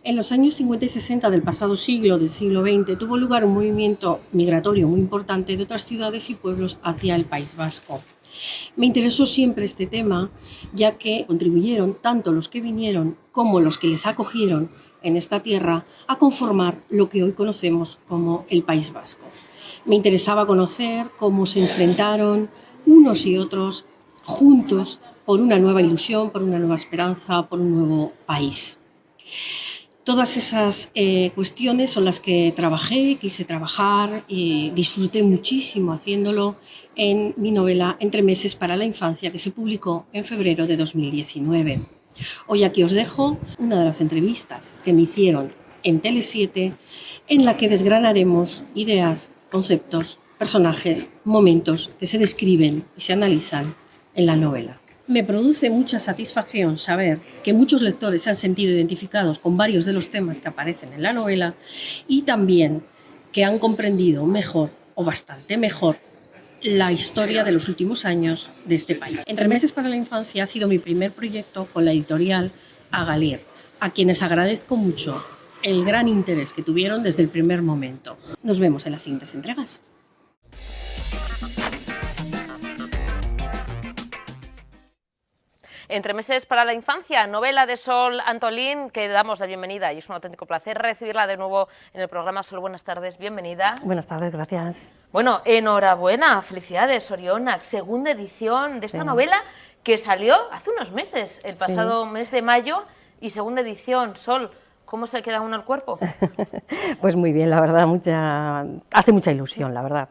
En los años 50 y 60 del pasado siglo, del siglo XX, tuvo lugar un movimiento migratorio muy importante de otras ciudades y pueblos hacia el País Vasco. Me interesó siempre este tema, ya que contribuyeron tanto los que vinieron como los que les acogieron en esta tierra a conformar lo que hoy conocemos como el País Vasco. Me interesaba conocer cómo se enfrentaron unos y otros juntos por una nueva ilusión, por una nueva esperanza, por un nuevo país. Todas esas cuestiones son las que trabajé, quise trabajar y disfruté muchísimo haciéndolo en mi novela Entremeses para la infancia, que se publicó en febrero de 2019. Hoy aquí os dejo una de las entrevistas que me hicieron en Tele7, en la que desgranaremos ideas, conceptos, personajes, momentos que se describen y se analizan en la novela. Me produce mucha satisfacción saber que muchos lectores se han sentido identificados con varios de los temas que aparecen en la novela y también que han comprendido mejor o bastante mejor la historia de los últimos años de este país. Entremeses para la infancia ha sido mi primer proyecto con la editorial Agalier, a quienes agradezco mucho el gran interés que tuvieron desde el primer momento. Nos vemos en las siguientes entregas. Entremeses para la infancia, novela de Sol Antolín, que damos la bienvenida y es un auténtico placer recibirla de nuevo en el programa. Sol, buenas tardes, bienvenida. Buenas tardes, gracias. Bueno, enhorabuena, felicidades, Oriona, segunda edición de esta novela que salió hace unos meses, el pasado mes de mayo, y segunda edición. Sol, ¿cómo se le queda a uno el cuerpo? Pues muy bien, la verdad, hace mucha ilusión, la verdad.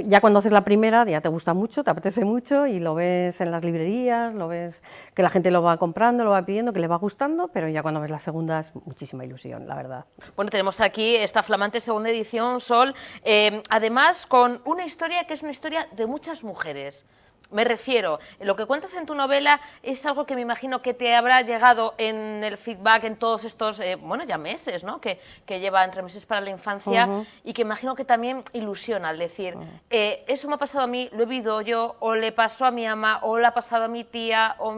Ya cuando haces la primera ya te gusta mucho, te apetece mucho y lo ves en las librerías, lo ves que la gente lo va comprando, lo va pidiendo, que le va gustando, pero ya cuando ves la segunda es muchísima ilusión, la verdad. Bueno, tenemos aquí esta flamante segunda edición, Sol, además con una historia que es una historia de muchas mujeres. Me refiero, lo que cuentas en tu novela es algo que me imagino que te habrá llegado en el feedback en todos estos, bueno, ya meses, ¿no?, que lleva Entremeses para la infancia, y que imagino que también ilusiona al decir, eso me ha pasado a mí, lo he vivido yo, o le pasó a mi ama, o le ha pasado a mi tía, o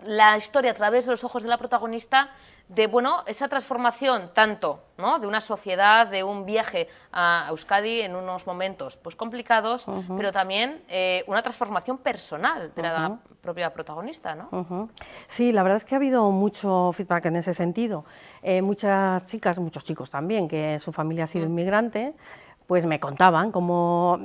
la historia a través de los ojos de la protagonista, de, bueno, esa transformación tanto, ¿no?, de una sociedad, de un viaje a Euskadi en unos momentos pues complicados, pero también una transformación personal de la propia protagonista, ¿no? Sí, la verdad es que ha habido mucho feedback en ese sentido. Muchas chicas, muchos chicos también, que su familia ha sido inmigrante, pues me contaban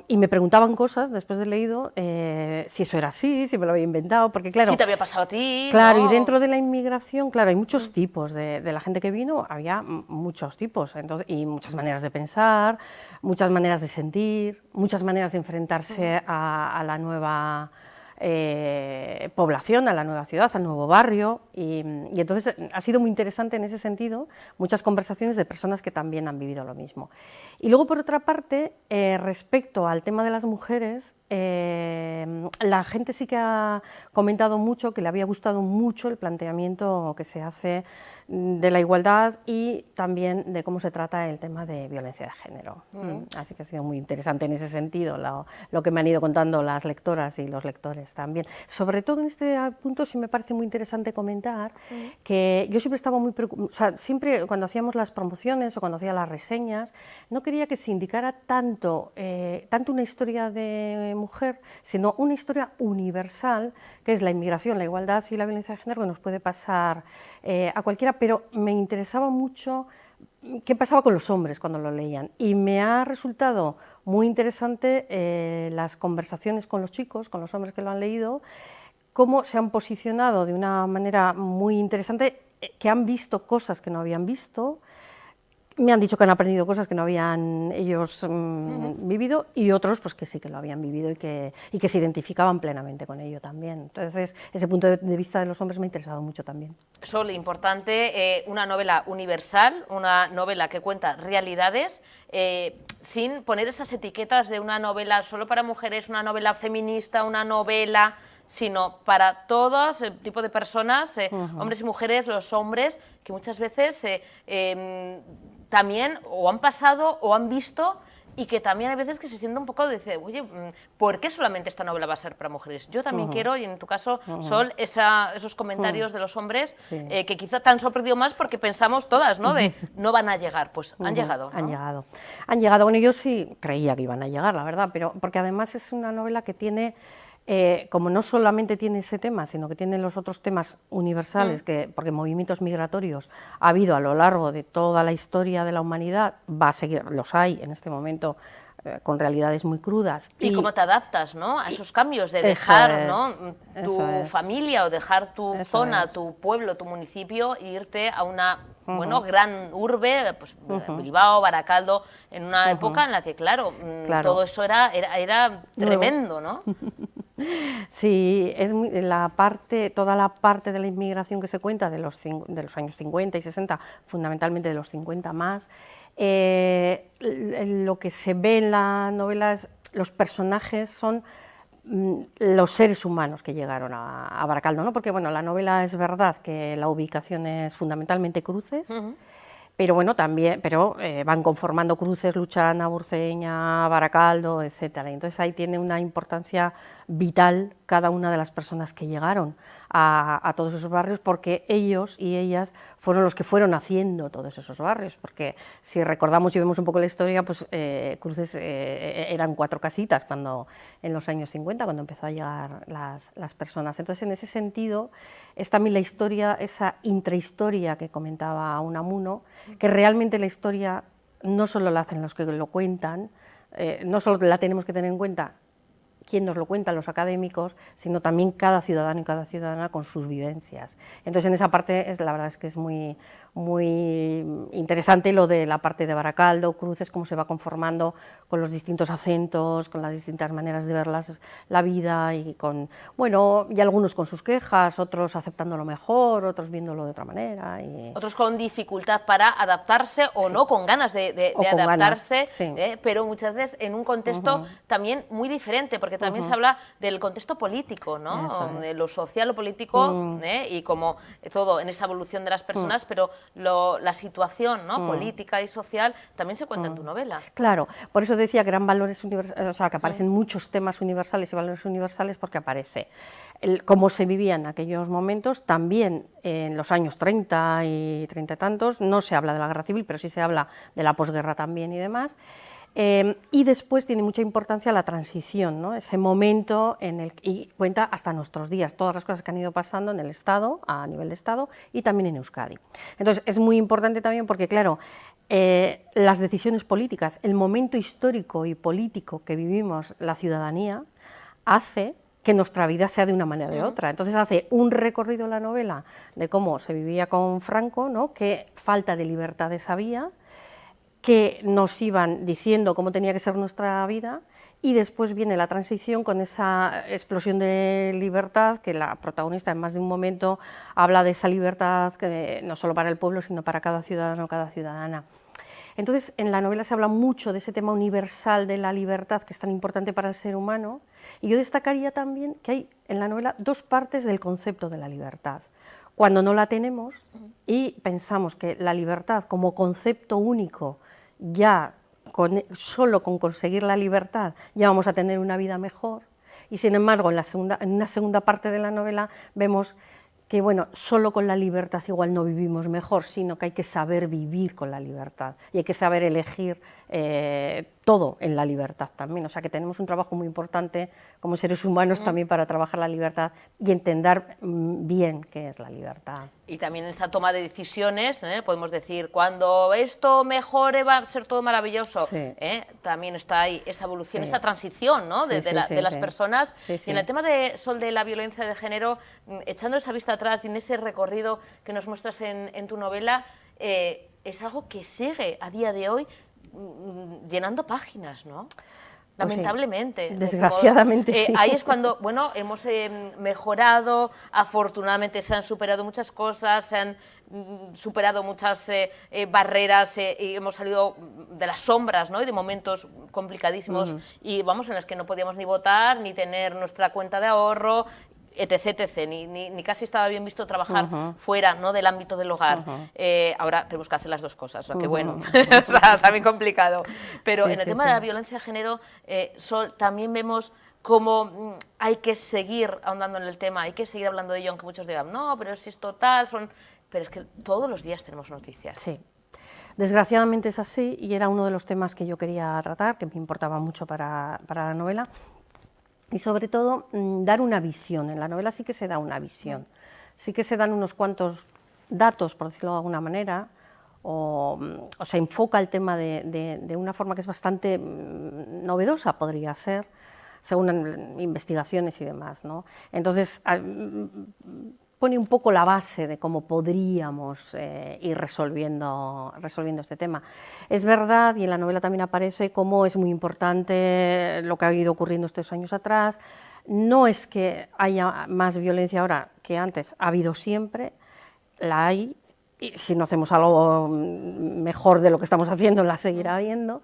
y me preguntaban cosas después de leído, si eso era así, si me lo había inventado, porque claro... Sí, te había pasado a ti, claro, ¿no? Y dentro de la inmigración, claro, hay muchos tipos, de la gente que vino había muchos tipos, entonces, y muchas maneras de pensar, muchas maneras de sentir, muchas maneras de enfrentarse a la nueva población, a la nueva ciudad, al nuevo barrio, y entonces ha sido muy interesante en ese sentido, muchas conversaciones de personas que también han vivido lo mismo. Y luego, por otra parte, respecto al tema de las mujeres, la gente sí que ha comentado mucho que le había gustado mucho el planteamiento que se hace de la igualdad y también de cómo se trata el tema de violencia de género. Así que ha sido muy interesante en ese sentido lo que me han ido contando las lectoras y los lectores también. Sobre todo en este punto sí me parece muy interesante comentar que yo siempre estaba muy preocupada, o sea, siempre cuando hacíamos las promociones o cuando hacía las reseñas, no quería que se indicara tanto una historia de mujer, sino una historia universal, que es la inmigración, la igualdad y la violencia de género, que nos puede pasar a cualquiera, pero me interesaba mucho qué pasaba con los hombres cuando lo leían, y me ha resultado muy interesante las conversaciones con los chicos, con los hombres que lo han leído, cómo se han posicionado de una manera muy interesante, que han visto cosas que no habían visto. Me han dicho que han aprendido cosas que no habían ellos vivido, y otros pues que sí que lo habían vivido y que se identificaban plenamente con ello también. Entonces, ese punto de vista de los hombres me ha interesado mucho también. Sol, importante, una novela universal, una novela que cuenta realidades, sin poner esas etiquetas de una novela solo para mujeres, una novela feminista, una novela, sino para todos tipo de personas, hombres y mujeres, los hombres que muchas veces también o han pasado o han visto y que también hay veces que se siente un poco, dice, oye, ¿por qué solamente esta novela va a ser para mujeres? Yo también quiero, y en tu caso, Sol, esos comentarios de los hombres Sí. que quizá te han sorprendido más porque pensamos todas, ¿no? De no van a llegar, pues han llegado, ¿no? Han llegado. Han llegado. Bueno, yo sí creía que iban a llegar, la verdad, pero porque además es una novela que tiene, como no solamente tiene ese tema, sino que tiene los otros temas universales, porque movimientos migratorios ha habido a lo largo de toda la historia de la humanidad, va a seguir, los hay en este momento, con realidades muy crudas. Y cómo te adaptas, ¿no? A esos cambios de Eso dejar, es, ¿no? eso Tu es. familia o dejar tu Eso zona, es. tu pueblo, tu municipio e irte a una, bueno, gran urbe, pues Bilbao, Baracaldo, en una época en la que, claro, Claro. todo eso era tremendo, ¿no? Sí, es la parte, toda la parte de la inmigración que se cuenta de los años 50 y 60, fundamentalmente de los 50 más, lo que se ve en la novela es los personajes son los seres humanos que llegaron a Baracaldo, ¿no? Porque bueno, la novela es verdad que la ubicación es fundamentalmente Cruces, pero bueno, también van conformando Cruces, Luchana, Burceña, Baracaldo, etcétera. Entonces ahí tiene una importancia vital cada una de las personas que llegaron a todos esos barrios, porque ellos y ellas fueron los que fueron haciendo todos esos barrios, porque si recordamos y vemos un poco la historia, pues Cruces eran 4 casitas en los años 50, cuando empezó a llegar las personas. Entonces, en ese sentido, es también la historia, esa intrahistoria que comentaba Unamuno, que realmente la historia no solo la hacen los que lo cuentan, no solo la tenemos que tener en cuenta quién nos lo cuentan, los académicos, sino también cada ciudadano y cada ciudadana con sus vivencias. Entonces, en esa parte, la verdad es que es muy interesante lo de la parte de Baracaldo, Cruces, cómo se va conformando con los distintos acentos, con las distintas maneras de ver la vida, y y algunos con sus quejas, otros aceptándolo mejor, otros viéndolo de otra manera. Otros con dificultad para adaptarse o no, con ganas de con adaptarse, ganas, sí. pero muchas veces en un contexto también muy diferente, porque también se habla del contexto político, ¿no? De lo social o político, y como todo en esa evolución de las personas, pero la situación, ¿no? Política y social también se cuenta en tu novela. Claro, por eso decía que eran valores universales, o sea, que aparecen muchos temas universales y valores universales, porque aparece cómo se vivía en aquellos momentos. También en los años 30 y 30 y tantos, no se habla de la guerra civil, pero sí se habla de la posguerra también y demás. Y después tiene mucha importancia la transición, ¿no? Ese momento y cuenta hasta nuestros días, todas las cosas que han ido pasando en el Estado, a nivel de Estado, y también en Euskadi. Entonces, es muy importante también porque, claro, las decisiones políticas, el momento histórico y político que vivimos la ciudadanía, hace que nuestra vida sea de una manera o de otra. Entonces hace un recorrido en la novela de cómo se vivía con Franco, ¿no? Qué falta de libertades había, que nos iban diciendo cómo tenía que ser nuestra vida, y después viene la transición con esa explosión de libertad, que la protagonista en más de un momento habla de esa libertad que no solo para el pueblo, sino para cada ciudadano o cada ciudadana. Entonces, en la novela se habla mucho de ese tema universal de la libertad, que es tan importante para el ser humano, y yo destacaría también que hay en la novela 2 partes del concepto de la libertad. Cuando no la tenemos y pensamos que la libertad como concepto único, ya solo con conseguir la libertad ya vamos a tener una vida mejor, y sin embargo en una segunda parte de la novela vemos que bueno, solo con la libertad igual no vivimos mejor, sino que hay que saber vivir con la libertad y hay que saber elegir todo en la libertad también. O sea que tenemos un trabajo muy importante como seres humanos también para trabajar la libertad y entender bien qué es la libertad. Y también esa toma de decisiones, podemos decir, cuando esto mejore va a ser todo maravilloso. Sí. También está ahí esa evolución, Sí. esa transición, ¿no? Sí, de las personas. Sí, Y sí. en el tema de Sol, de la violencia de género, echando esa vista atrás y en ese recorrido que nos muestras en tu novela, es algo que sigue a día de hoy llenando páginas, ¿no? Lamentablemente. Sí, desgraciadamente sí. Ahí es cuando, bueno, hemos mejorado, afortunadamente se han superado muchas cosas, se han superado muchas barreras y hemos salido de las sombras, ¿no? Y de momentos complicadísimos y vamos, en los que no podíamos ni votar, ni tener nuestra cuenta de ahorro. etc, etc. Ni casi estaba bien visto trabajar fuera, ¿no?, del ámbito del hogar. Ahora tenemos que hacer las dos cosas, o sea, que bueno, o sea, también complicado. Pero en el tema de la violencia de género, Sol, también vemos cómo hay que seguir ahondando en el tema, hay que seguir hablando de ello, aunque muchos digan, no, pero si es total, pero es que todos los días tenemos noticias. Sí. Desgraciadamente es así, y era uno de los temas que yo quería tratar, que me importaba mucho para la novela, y sobre todo dar una visión. En la novela sí que se da una visión, sí que se dan unos cuantos datos, por decirlo de alguna manera, o se enfoca el tema de una forma que es bastante novedosa, podría ser, según investigaciones y demás, ¿no? Entonces, pone un poco la base de cómo podríamos ir resolviendo este tema. Es verdad, y en la novela también aparece, cómo es muy importante lo que ha ido ocurriendo estos años atrás. No es que haya más violencia ahora que antes, ha habido siempre, la hay, y si no hacemos algo mejor de lo que estamos haciendo, la seguirá habiendo.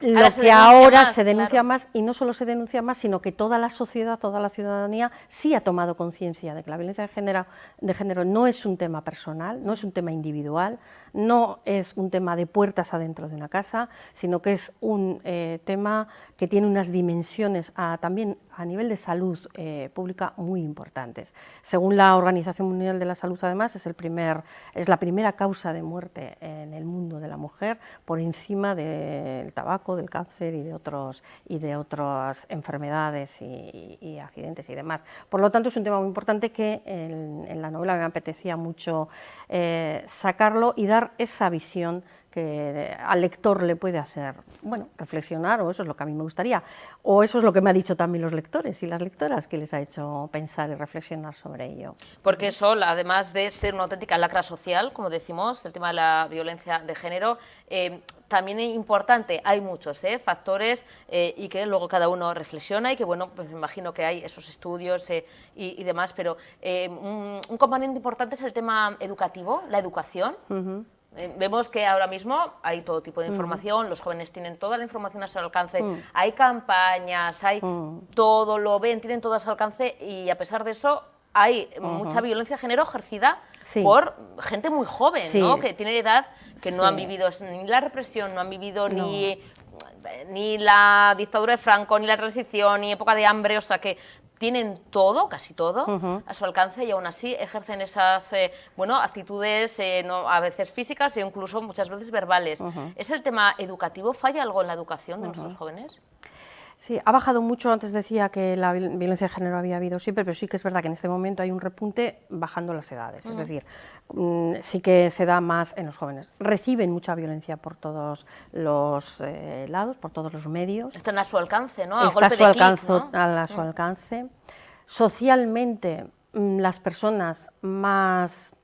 Lo que ahora se denuncia más, y no solo se denuncia más, sino que toda la sociedad, toda la ciudadanía sí ha tomado conciencia de que la violencia de género no es un tema personal, no es un tema individual, no es un tema de puertas adentro de una casa, sino que es un tema que tiene unas dimensiones también a nivel de salud pública muy importantes. Según la Organización Mundial de la Salud, además, es la primera causa de muerte en el mundo de la mujer, por encima del tabaco, del cáncer y de otras enfermedades y accidentes y demás. Por lo tanto, es un tema muy importante que en la novela me apetecía mucho sacarlo y dar esa visión que al lector le puede hacer, bueno, reflexionar, o eso es lo que a mí me gustaría, o eso es lo que me han dicho también los lectores y las lectoras, que les ha hecho pensar y reflexionar sobre ello. Porque Sol, además de ser una auténtica lacra social, como decimos, el tema de la violencia de género, también es importante, hay muchos factores y que luego cada uno reflexiona y que, bueno, pues me imagino que hay esos estudios y demás, pero un componente importante es el tema educativo, la educación. Vemos que ahora mismo hay todo tipo de información, los jóvenes tienen toda la información a su alcance, hay campañas, hay todo, lo ven, tienen todo a su alcance, y a pesar de eso hay mucha violencia de género ejercida por gente muy joven, ¿no?, que tiene edad, que no han vivido ni la represión, no han vivido ni la dictadura de Franco, ni la transición, ni época de hambre, o sea que tienen todo, casi todo, a su alcance, y aún así ejercen esas actitudes a veces físicas e incluso muchas veces verbales. ¿Es el tema educativo? ¿Falla algo en la educación de nuestros jóvenes? Sí, ha bajado mucho. Antes decía que la violencia de género había habido siempre, pero sí que es verdad que en este momento hay un repunte bajando las edades, es decir, sí que se da más en los jóvenes. Reciben mucha violencia por todos los lados, por todos los medios. Están a su alcance, ¿no? Está a su alcance. Socialmente, las personas más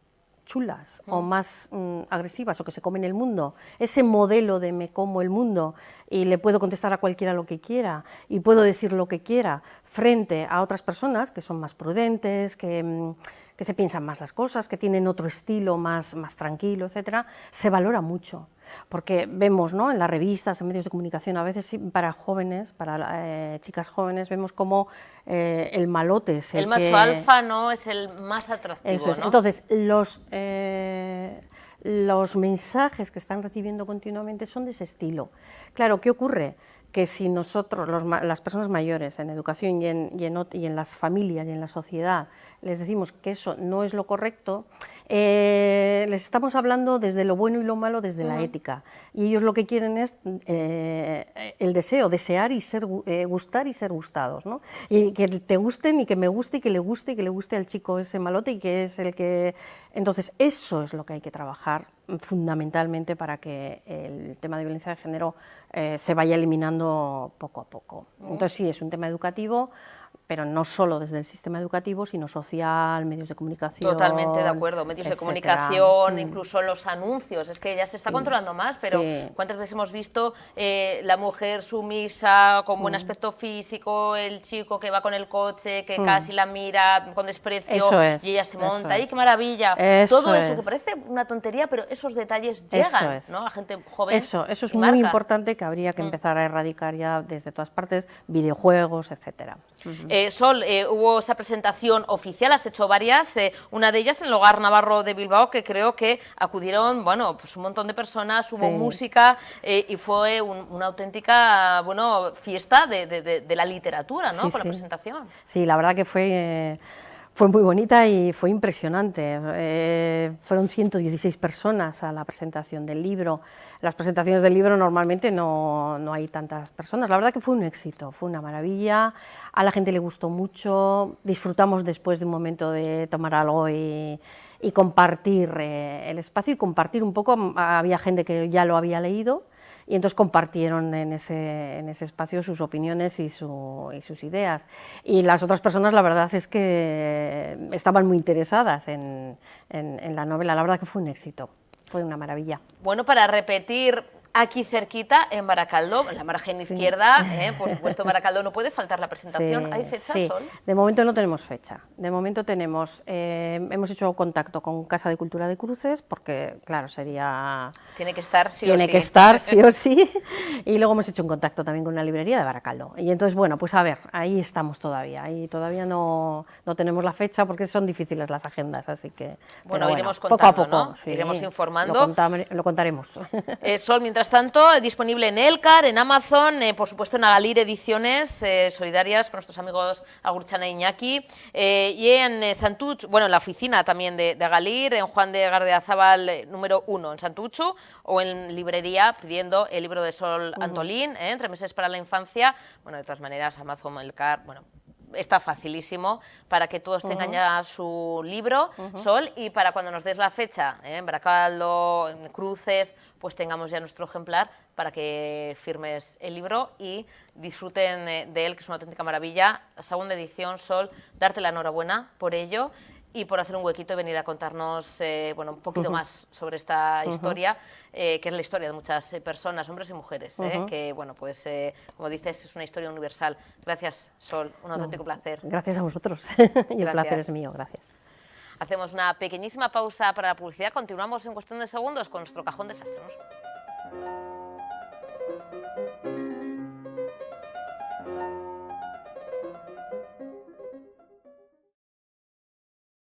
chulas o más agresivas o que se comen el mundo, ese modelo de me como el mundo y le puedo contestar a cualquiera lo que quiera y puedo decir lo que quiera frente a otras personas que son más prudentes, que se piensan más las cosas, que tienen otro estilo más tranquilo, etcétera, se valora mucho. Porque vemos, ¿no?, en las revistas, en medios de comunicación, a veces para jóvenes, para chicas jóvenes, vemos como el malote es el macho alfa, ¿no?, es el más atractivo. Eso es. ¿no? Entonces, los mensajes que están recibiendo continuamente son de ese estilo. Claro, ¿qué ocurre? Que si nosotros, las personas mayores, en educación y en las familias y en la sociedad, les decimos que eso no es lo correcto, les estamos hablando desde lo bueno y lo malo, desde la ética. Y ellos lo que quieren es el deseo, desear y gustar y ser gustados, ¿no? Y que te gusten y que me guste y que le guste al chico ese malote y que es el que... Entonces, eso es lo que hay que trabajar fundamentalmente para que el tema de violencia de género se vaya eliminando poco a poco. Entonces, sí, es un tema educativo, pero no solo desde el sistema educativo, sino social, medios de comunicación... Totalmente de acuerdo, medios de comunicación, incluso los anuncios, es que ya se está controlando más, pero ¿cuántas veces hemos visto la mujer sumisa, con buen aspecto físico, el chico que va con el coche, que casi la mira con desprecio y ella se monta, ¡ay, qué maravilla! Todo eso, que parece una tontería, pero esos detalles llegan, ¿no?, a gente joven. Eso es muy importante, que habría que empezar a erradicar ya desde todas partes, videojuegos, etcétera. Sol, hubo esa presentación oficial, has hecho varias, una de ellas en el Hogar Navarro de Bilbao, que creo que acudieron, bueno, pues un montón de personas, hubo Sí. música y fue una auténtica, bueno, fiesta de la literatura, ¿no? Sí, Con la sí. presentación. Sí, la verdad que fue muy bonita y fue impresionante. Fueron 116 personas a la presentación del libro. Las presentaciones del libro normalmente no hay tantas personas. La verdad que fue un éxito, fue una maravilla. A la gente le gustó mucho. Disfrutamos después de un momento de tomar algo y compartir el espacio y compartir un poco. Había gente que ya lo había leído. Y entonces compartieron en ese espacio sus opiniones y sus ideas. Y las otras personas, la verdad es que estaban muy interesadas en la novela. La verdad que fue un éxito, fue una maravilla. Bueno, para repetir, aquí cerquita, en Baracaldo, en la margen izquierda, por supuesto, en Baracaldo no puede faltar la presentación. Sí, ¿Hay fecha, sí. Sol? De momento no tenemos fecha. De momento hemos hecho contacto con Casa de Cultura de Cruces, porque, claro, Tiene que estar sí o sí. Tiene que estar sí o sí. Y luego hemos hecho un contacto también con una librería de Baracaldo. Y entonces, bueno, pues a ver, ahí estamos todavía. Ahí todavía no tenemos la fecha porque son difíciles las agendas, así que... Bueno, iremos poco a contando, poco, ¿no? sí, Iremos informando. Lo contaremos. Sol, mientras tanto, disponible en Elkar, en Amazon, por supuesto en Agalir Ediciones, solidarias con nuestros amigos Agurchana e Iñaki, y en Santuchu, bueno, en la oficina también de Agalir, en Juan de Gardeazabal número 1 en Santuchu, o en librería pidiendo el libro de Sol Antolín, Entre meses para la infancia. Bueno, de todas maneras, Amazon, Elkar, bueno, está facilísimo para que todos tengan ya su libro, Sol, y para cuando nos des la fecha, en Baracaldo, en Cruces, pues tengamos ya nuestro ejemplar para que firmes el libro y disfruten de él, que es una auténtica maravilla. La segunda edición, Sol, darte la enhorabuena por ello y por hacer un huequito y venir a contarnos bueno, un poquito más sobre esta historia, que es la historia de muchas personas, hombres y mujeres, que, bueno, pues, como dices, es una historia universal. Gracias, Sol, un auténtico placer. Gracias a vosotros. Y el Gracias. placer es mío, gracias. Hacemos una pequeñísima pausa para la publicidad. Continuamos en cuestión de segundos con nuestro cajón desastre.